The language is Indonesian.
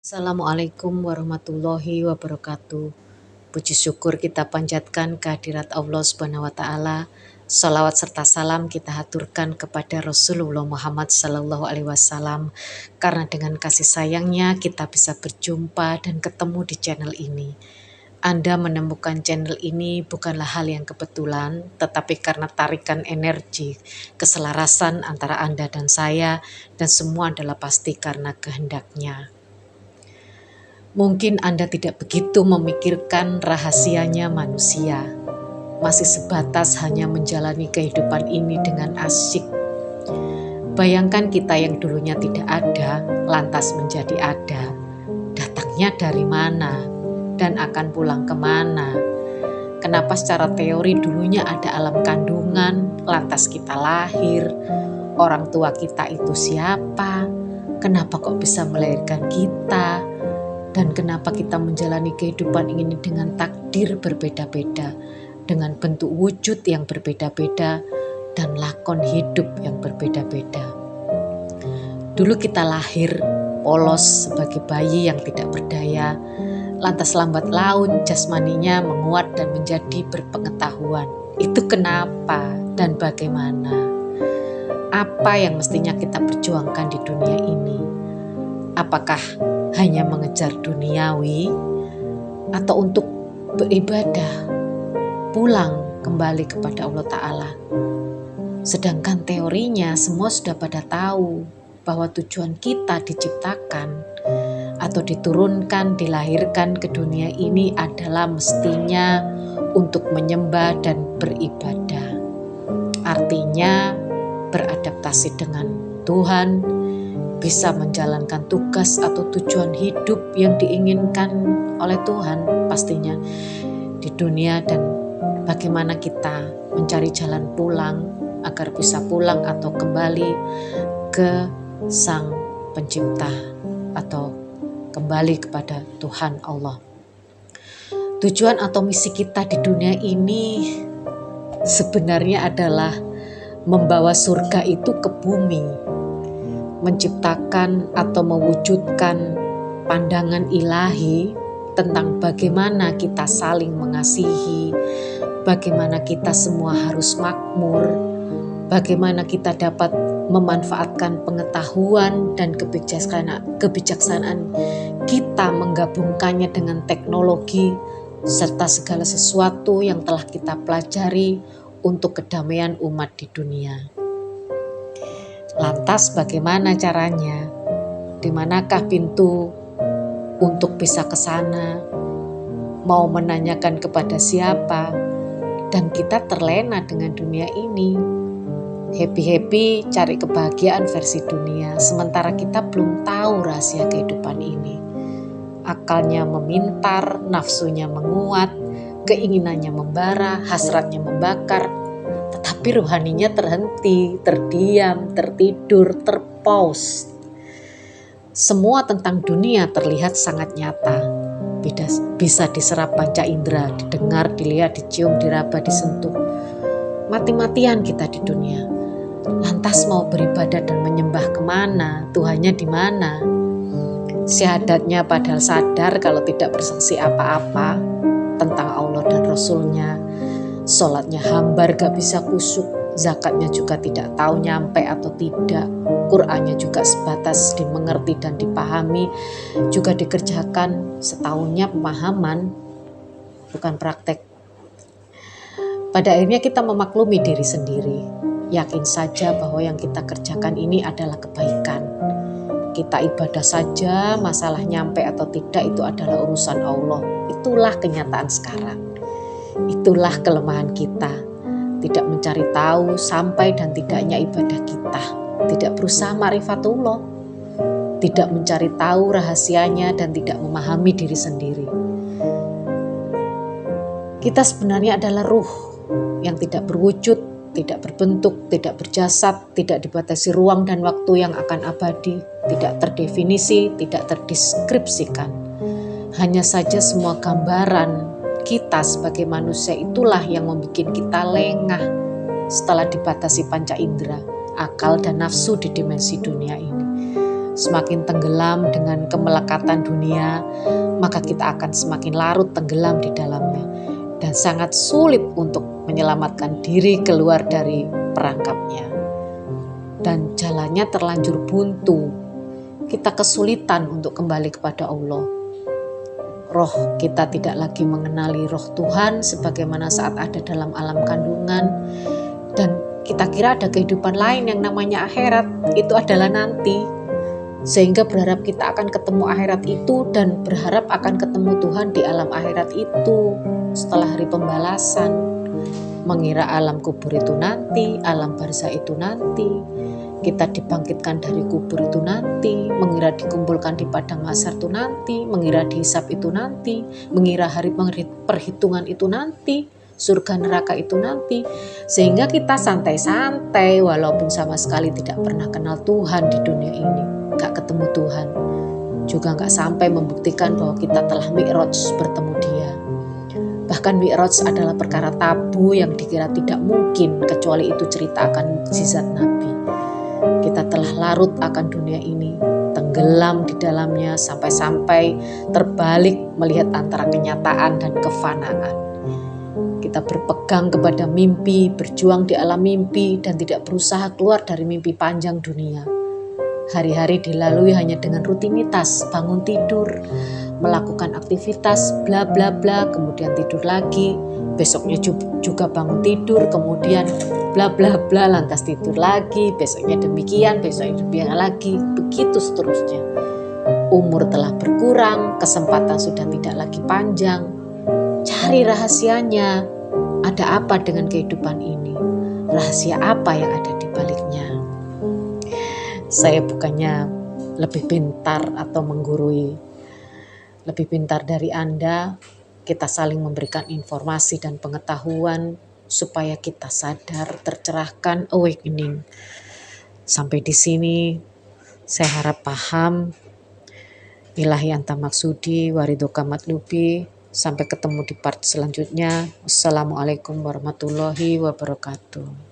Assalamualaikum warahmatullahi wabarakatuh. Puji syukur kita panjatkan kehadirat Allah Subhanahu wa taala. Salawat serta salam kita haturkan kepada Rasulullah Muhammad sallallahu alaihi wasallam, karena dengan kasih sayangnya kita bisa berjumpa dan ketemu di channel ini. Anda menemukan channel ini bukanlah hal yang kebetulan, tetapi karena tarikan energi, keselarasan antara Anda dan saya, dan semua adalah pasti karena kehendaknya. Mungkin Anda tidak begitu memikirkan rahasianya manusia, masih sebatas hanya menjalani kehidupan ini dengan asyik. Bayangkan kita yang dulunya tidak ada, lantas menjadi ada. Datangnya dari mana dan akan pulang kemana? Kenapa secara teori dulunya ada alam kandungan, lantas kita lahir? Orang tua kita itu siapa? Kenapa kok bisa melahirkan kita? Dan kenapa kita menjalani kehidupan ini dengan takdir berbeda-beda, dengan bentuk wujud yang berbeda-beda, dan lakon hidup yang berbeda-beda. Dulu kita lahir polos sebagai bayi yang tidak berdaya, lantas lambat laun jasmaninya menguat dan menjadi berpengetahuan. Itu kenapa dan bagaimana? Apa yang mestinya kita perjuangkan di dunia ini? Apakah hanya mengejar duniawi atau untuk beribadah, pulang kembali kepada Allah Ta'ala? Sedangkan teorinya semua sudah pada tahu bahwa tujuan kita diciptakan atau diturunkan, dilahirkan ke dunia ini adalah mestinya untuk menyembah dan beribadah. Artinya beradaptasi dengan Tuhan, bisa menjalankan tugas atau tujuan hidup yang diinginkan oleh Tuhan pastinya di dunia, dan bagaimana kita mencari jalan pulang agar bisa pulang atau kembali ke Sang Pencipta atau kembali kepada Tuhan Allah. Tujuan atau misi kita di dunia ini sebenarnya adalah membawa surga itu ke bumi, menciptakan atau mewujudkan pandangan ilahi tentang bagaimana kita saling mengasihi, bagaimana kita semua harus makmur, bagaimana kita dapat memanfaatkan pengetahuan dan kebijaksanaan kita, menggabungkannya dengan teknologi serta segala sesuatu yang telah kita pelajari untuk kedamaian umat di dunia. Lantas bagaimana caranya? Di manakah pintu untuk bisa ke sana? Mau menanyakan kepada siapa? Dan kita terlena dengan dunia ini. Happy-happy cari kebahagiaan versi dunia, sementara kita belum tahu rahasia kehidupan ini. Akalnya memintar, nafsunya menguat, keinginannya membara, hasratnya membakar, tetapi rohaninya terhenti, terdiam, tertidur, terpause. Semua tentang dunia terlihat sangat nyata, bisa diserap panca indera, didengar, dilihat, dicium, diraba, disentuh. Mati-matian kita di dunia. Lantas mau beribadah dan menyembah kemana? Tuhannya di mana? Syahadatnya padahal sadar kalau tidak bersaksi apa-apa tentang Allah dan Rasulnya. Sholatnya hambar gak bisa kusuk, zakatnya juga tidak tahu nyampe atau tidak, Qur'annya juga sebatas dimengerti dan dipahami, juga dikerjakan setahunnya pemahaman, bukan praktek. Pada akhirnya kita memaklumi diri sendiri, yakin saja bahwa yang kita kerjakan ini adalah kebaikan. Kita ibadah saja, masalah nyampe atau tidak itu adalah urusan Allah. Itulah kenyataan sekarang. Itulah kelemahan kita, tidak mencari tahu sampai dan tidaknya ibadah kita, tidak berusaha ma'rifatullah, tidak mencari tahu rahasianya dan tidak memahami diri sendiri. Kita sebenarnya adalah ruh yang tidak berwujud, tidak berbentuk, tidak berjasad, tidak dibatasi ruang dan waktu, yang akan abadi, tidak terdefinisi, tidak terdeskripsikan. Hanya saja semua gambaran kita sebagai manusia itulah yang membuat kita lengah setelah dibatasi panca indera, akal dan nafsu di dimensi dunia ini. semakin tenggelam dengan kemelekatan dunia, maka kita akan semakin larut tenggelam di dalamnya dan sangat sulit untuk menyelamatkan diri keluar dari perangkapnya. Dan jalannya terlanjur buntu, kita kesulitan untuk kembali kepada Allah. Roh kita tidak lagi mengenali roh Tuhan sebagaimana saat ada dalam alam kandungan, dan kita kira ada kehidupan lain yang namanya akhirat, itu adalah nanti. Sehingga berharap kita akan ketemu akhirat itu dan berharap akan ketemu Tuhan di alam akhirat itu setelah hari pembalasan. Mengira alam kubur itu nanti, alam barzah itu nanti, kita dibangkitkan dari kubur itu nanti, mengira dikumpulkan di padang mahsyar itu nanti, mengira dihisab itu nanti, mengira hari perhitungan itu nanti, surga neraka itu nanti. Sehingga kita santai-santai walaupun sama sekali tidak pernah kenal Tuhan di dunia ini, gak ketemu Tuhan, juga gak sampai membuktikan bahwa kita telah mi'raj bertemu Dia. Bahkan mi'raj adalah perkara tabu yang dikira tidak mungkin kecuali itu cerita akan mukjizat Nabi. Kita telah larut akan dunia ini, tenggelam di dalamnya sampai-sampai terbalik melihat antara kenyataan dan kefanaan. Kita berpegang kepada mimpi, berjuang di alam mimpi dan tidak berusaha keluar dari mimpi panjang dunia. Hari-hari dilalui hanya dengan rutinitas, bangun tidur, melakukan aktivitas, bla bla bla, kemudian tidur lagi, besoknya juga bangun tidur, kemudian bla bla bla, lantas tidur lagi, besoknya demikian, besoknya demikian lagi, begitu seterusnya. Umur telah berkurang, kesempatan sudah tidak lagi panjang. Cari rahasianya, ada apa dengan kehidupan ini? Rahasia apa yang ada di baliknya? Saya bukannya lebih pintar atau menggurui, lebih pintar dari Anda. Kita saling memberikan informasi dan pengetahuan supaya kita sadar, tercerahkan, awakening. Sampai di sini saya harap paham. Ilahi anta maksudi wariduka matlubi. Sampai ketemu di part selanjutnya. Wassalamualaikum warahmatullahi wabarakatuh.